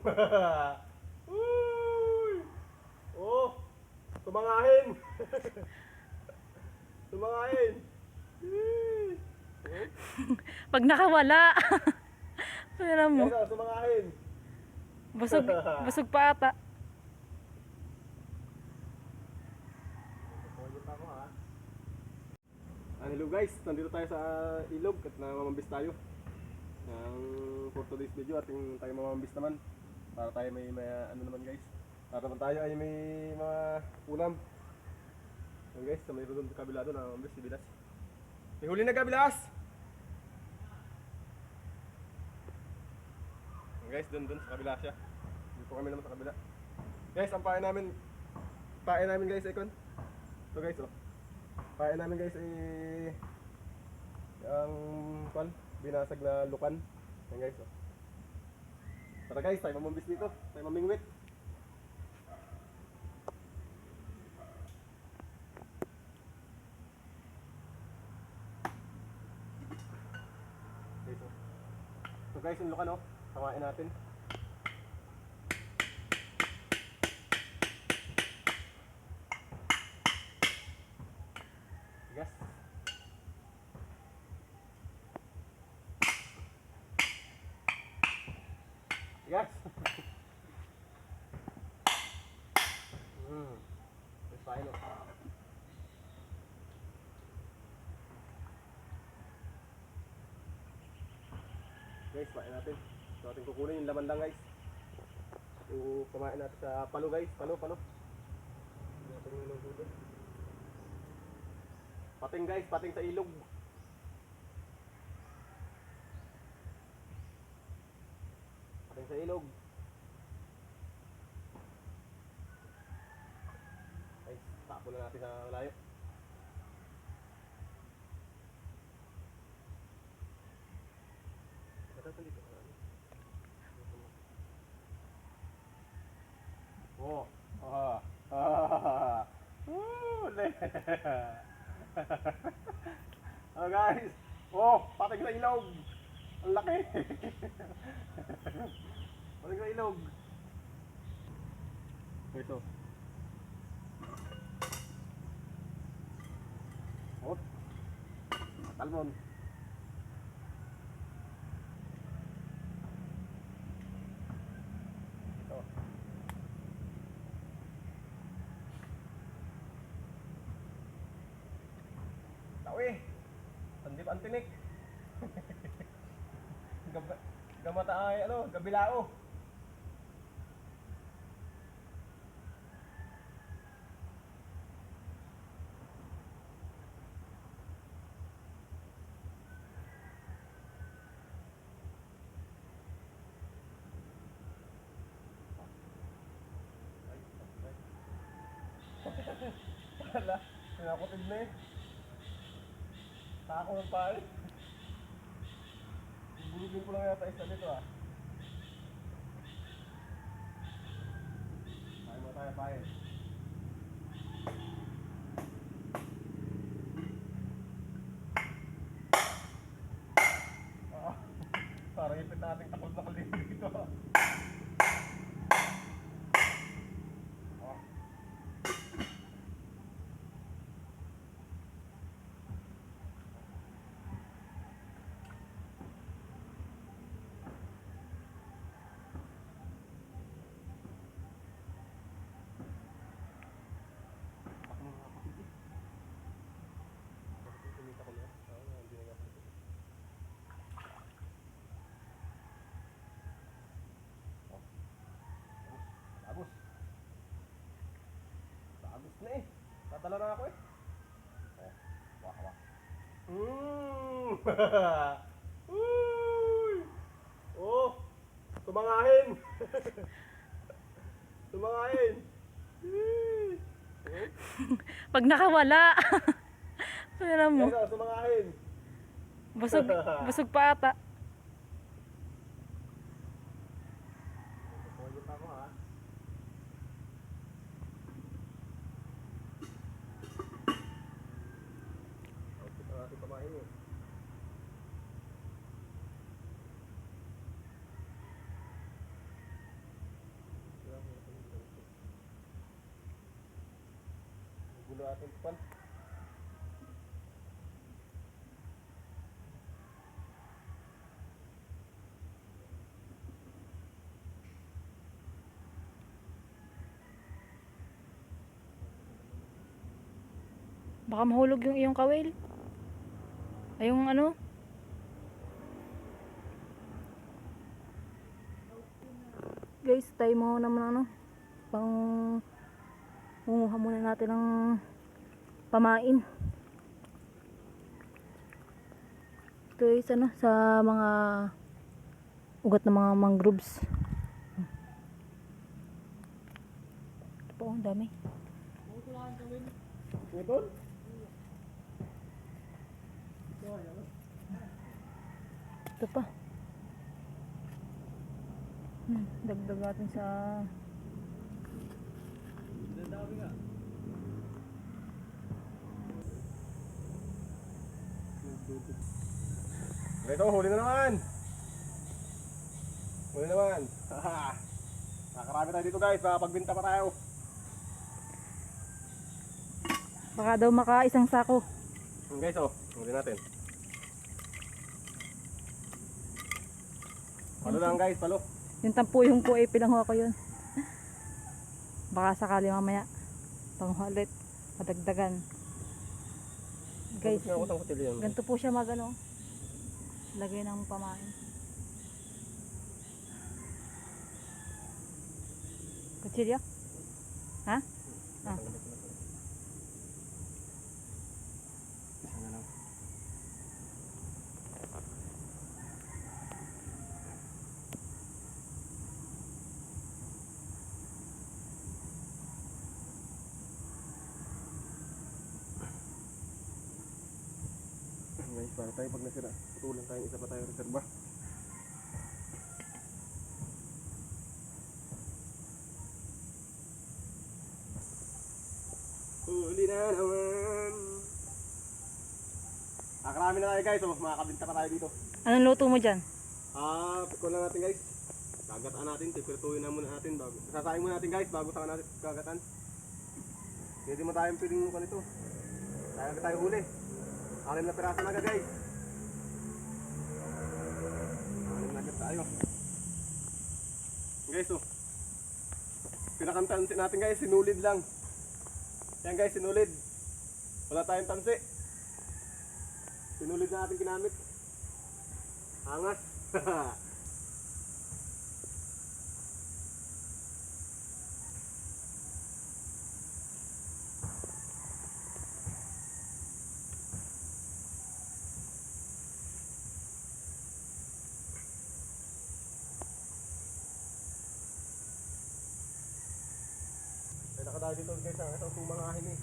Uy! Oh! Tumangahin! Tumangahin! Pag nakawala. Pera mo. Guys, tumangahin! Busog, busog pa ata. Hello guys, nandito tayo sa ilog at namamambis tayo. For today's video ating tayo mamambis naman. Para tayo may ano naman guys. Para naman tayo ay may mga ulam. Ayan guys, sa may doon sa kabila doon namamambis si Bilas. May huli na ka Bilas! Ayan guys, doon sa kabila siya. Dito kami naman sa kabila. Guys, ang pain namin guys, Icon. Ito guys, oh. Pain namin guys ay ang binasag na lukan. Ayan guys, oh. Tara guys, tayo mamambis dito. Tayo mamingwit. Guys, oh. Ito guys, yung lukan, oh. Samain natin. Yes. Yes. It's fine. Guys, pain natin. So ating kukunin yung laman lang guys. So kumain natin sa palo guys. Palo. Pating guys, pating sa ilog. Pating sa ilog. Guys, tapo na natin sa layo. Dito. Oh. Oh guys. Oh, pating sa ilog. Ang laki. Pating sa ilog. Ito. Oh. Talmon. Ito. Tawi. Sandip ang tinik. Gamata ay gabilao. Wala, sinakotid na eh. Tako ng pari. Bulugin ko lang yata isa dito ah. Pahin mo tayo, pahin. Parang ipit natin takot na kalim dito ah. Bagus na eh. Tatala na ako eh. Wah. Uy! Oh! Tumangahin! Tumangahin! Pag nakawala. Pera mo. Guys, tumangahin! Busog, busog pa ata. Pwede pa ako ha. Ito natin pamahin eh. sa ating pan. Baka mahulog yung iyong kawil. Ay, yung ano? Guys, tayo mo naman ano. Pang munguha muna natin ng pamain. Ito is ano, sa mga ugat ng mga mangroves. Ito po, ang dami. Ito? Ito pa. Dagdag natin sa Dami nga. Ito, huli na naman. Huli naman. Haha. Nakarami tayo dito guys, makapagbenta pa tayo. baka daw maka isang sako. Guys, oh, huli natin. Palo lang guys, palo. Yung tampuyong po ay pinanguha ko yun. Baka sakali mamaya panghuha ulit, madagdagan. Guys, ganito po siya magano, lagay ng pamain. Kutsilyo? Ha? Ah. Guys, para tayo pag nasira, putulan tayo, isa pa tayo reserva. Huli na naman. Nakarami na tayo guys, oh, makakabinta pa tayo dito. Anong luto mo dyan? Pikulan natin guys. Gagataan natin, tipirtuin na muna natin bago. Sasayin muna natin guys, bago saka natin gagatan. Hindi mo tayong piling mo kanito. Tayo huli. 6 na piraso na guys. 6 na tayo. Guys, oh. Pinakantansi natin guys, sinulid lang. Yan guys, sinulid. Wala tayong tansi. Sinulid na natin ginamit. Angas. May nakadali dito guys, ang isang sumangahin eh.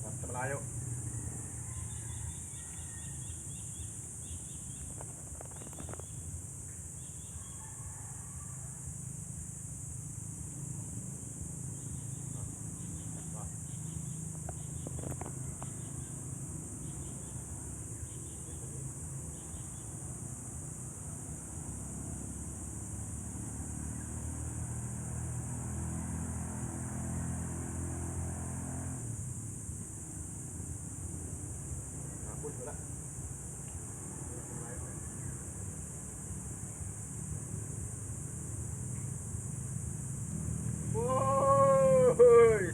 Basta malayo. Wala. Woy!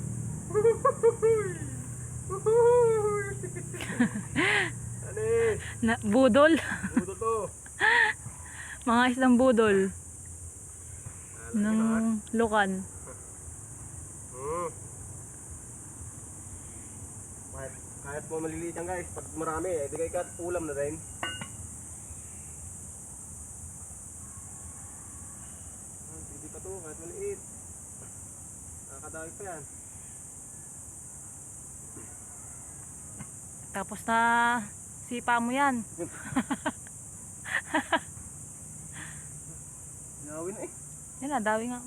Alis! Budol. Budo to. Mga isang budol Alaki ng na. lukan. Kahit po maliliit yan guys, pag marami, eh, di kayo ulam na rin. Hindi pa to, kahit maliit. Nakakadami pa yan. Tapos na Sipa mo yan. Yawin na eh. Yan na, dawi nga.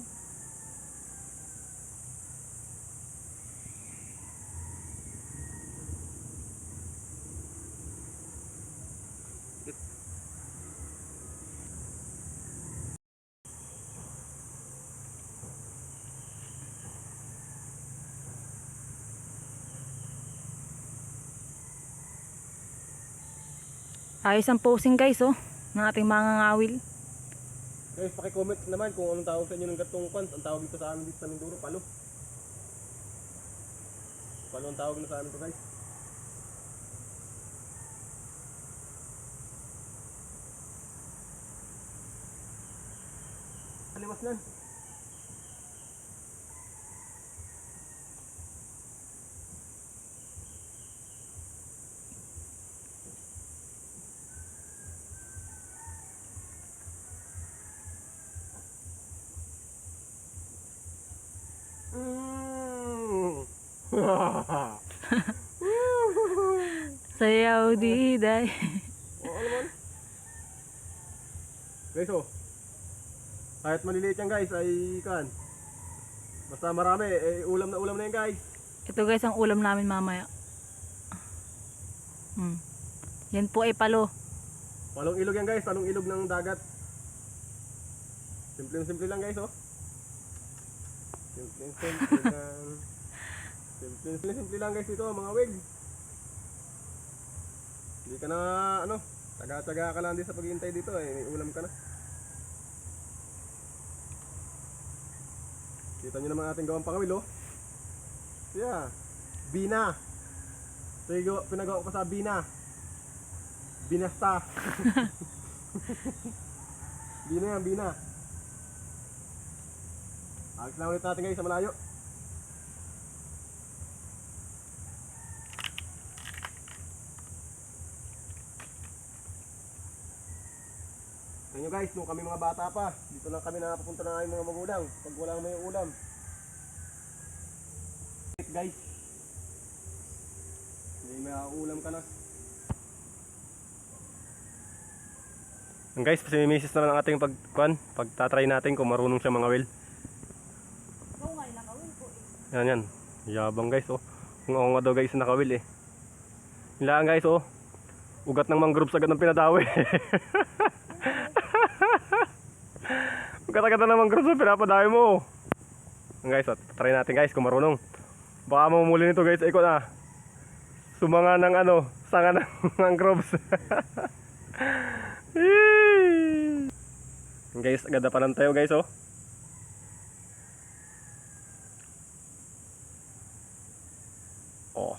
Ayos ang posing guys oh, ng ating mga ngawil. Guys, paki-comment naman kung anong tawag sa inyo ng gatong kwan. Ang tawag dito sa amin dito sa Mindoro, palo. Palo ang tawag na sa amin to guys. Aliwas na. Sayaw di day. Oo naman. Guys oh. Kahit maliliit yan guys ay kan. Basta marami ulam na yan guys. Ito guys ang ulam namin mamaya. Yan po ay palo. Palong ilog yan guys, palong ilog ng dagat. Simple lang guys oh. Simple lang. Simple lang guys ito mga wig. Hindi ka na ano, taga-taga ka lang din sa paghihintay dito may ulam ka na. Kita nyo naman ating gawang pangawil oh. Yeah, Bina. So pinagawa ko sa Bina. Binasta. Bina yan, Bina. Agos lang ulit natin guys sa malayo. Kaya nyo guys, nung kami mga bata pa, dito lang kami nakapunta na aming mga magulang pag walang may ulam. Guys, may ulam ka na. Guys, si Mrs. naman ang ating pagtatry natin kung marunong siya mga will. Oo nga, nakawil po eh. Yan. Yabang guys oh. Kung ako nga daw guys nakawil eh. Hilaan guys oh. Ugat ng mangroves agad ng pinadawi. Ugat agad ng mangroves ang pinapadawi mo. Guys, try natin guys kung marunong. Baka mamumuli nito guys, ikot na. Sumanga ng ano, sanga ng mangroves. Guys, ganda pa lang tayo guys oh. Oh.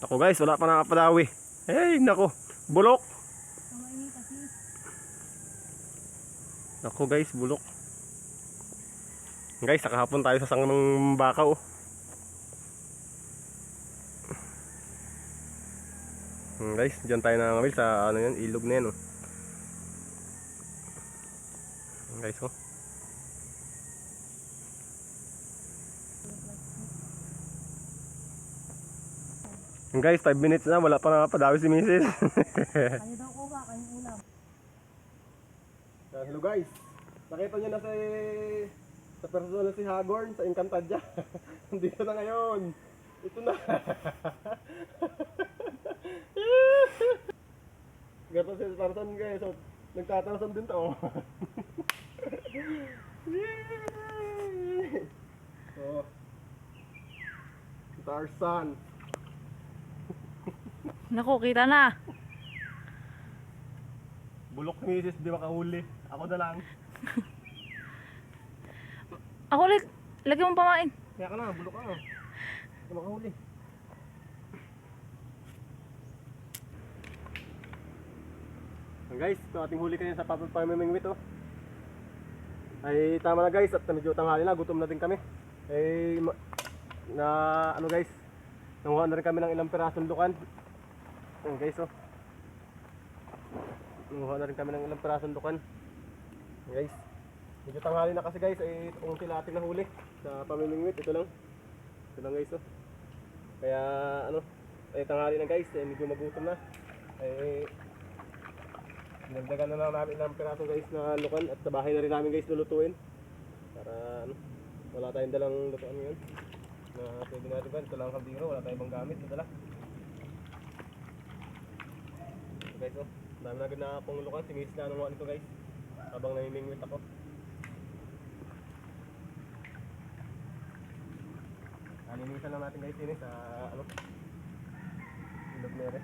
Ako guys, wala pa nakapadawi. Hey, nako, bulok. Nako guys, bulok. Guys, nakahapon tayo sa sanga ng baka oh. Guys, dyan tayo nangangabil sa ano yan, ilog na yan oh. Guys oh. Guys, 5 minutes na, wala pa nakapadawi si Mrs. Kanya daw ko ba, kanyang ulam. Hello guys, nakita nyo na sa personal si Hagorn sa Encantadia. Nandito na ngayon. Ito na. Gato si Tarzan guys, so nagtatarsan din to oh. Oh. Tarzan. Naku, kita na. Bulok ni Mrs. Di makahuli. Ako na lang. Ako ulit, lagi mong pamain. Kaya ka na, bulok ka na. Di makahuli. Guys, ito ating huli kanina sa pamimingwit oh. Ay tama na guys, at medyo tanghali na, gutom na din kami. Ano guys, nanguha na rin kami ng ilang pirasong lukan. Ayan guys oh. Nanguha na rin kami ng ilang pirasong lukan. Ayan guys, medyo tanghali na kasi guys, itong sila ating nahuli sa pamimingwit. Ito lang guys oh. Kaya ano, tanghali na guys, medyo magutom na. Dinagdagan na lang namin ng piraso guys na lukan at sa bahay na rin namin guys lulutuin. Para ano, wala tayong dalang lutuan ngayon. Na pwede natin ba, ito lang ang kaldero, wala tayong ibang gamit na dala. So guys, oh, dami na agad na akong lukan, si Miss na nanuha nito guys. Habang namimingwit ako. Animisan lang natin guys yun sa ano, ilog mere.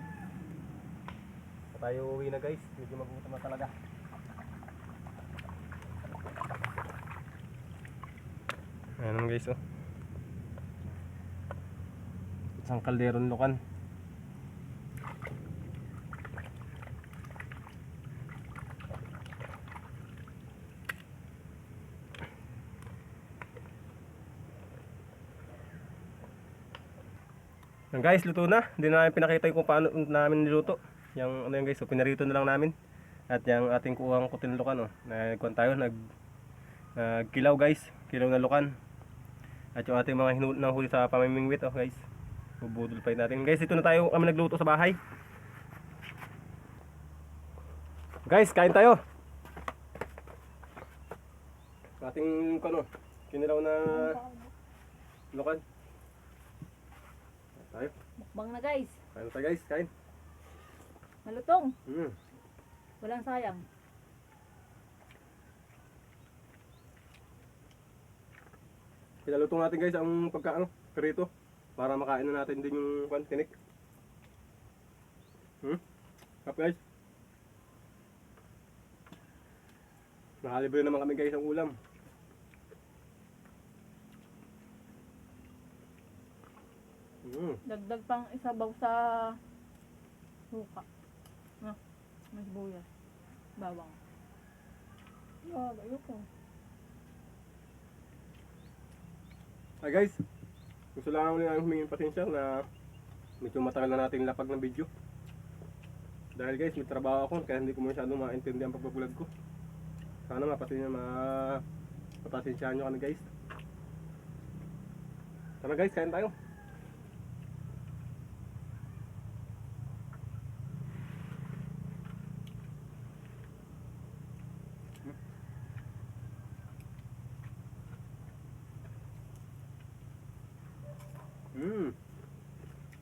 So tayo uwi na guys, medyo magutom na talaga. Ayan naman guys, oh. Isang kalderon lukan. Yan guys, luto na. Hindi na namin pinakita yung kung paano namin niluto. Yung ano yan guys, so pinarito na lang namin. At yung ating kuhang kutinlukan, oh. Nagkuhan tayo, nagkilaw guys. Kilaw na lukan. At yung ating mga nahuli sa pamimingwit, oh guys. Bubudol pa natin. Guys, ito na tayo kami nagluto sa bahay. Guys, kain tayo. Ating ano, kinilaw na lukan. Tayo. Mukbang na guys. Kain tayo guys, kain. Malutong. Mm. Walang sayang. Pinalutong natin guys ang pagkaano, perito. Para makain na natin din yung tinik. Kap guys. Nakalibre naman kami guys ang ulam. Dagdag pang isabaw sa suka. May sibuyas. Bawang. Ayoko. Hi guys. Gusto lang ulit namin humingin pasensya na medyo matagal na natin lapag ng video. Dahil guys, may trabaho ako kaya hindi ko masyadong maintindihan ang pagbablog ko. Sana mapasensyahan nyo kami guys. Tara guys, kain tayo.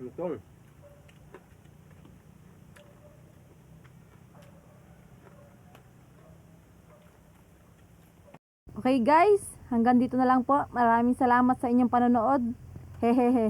Lutong. Okay guys, hanggang dito na lang po. Maraming salamat sa inyong panonood. Hehehe.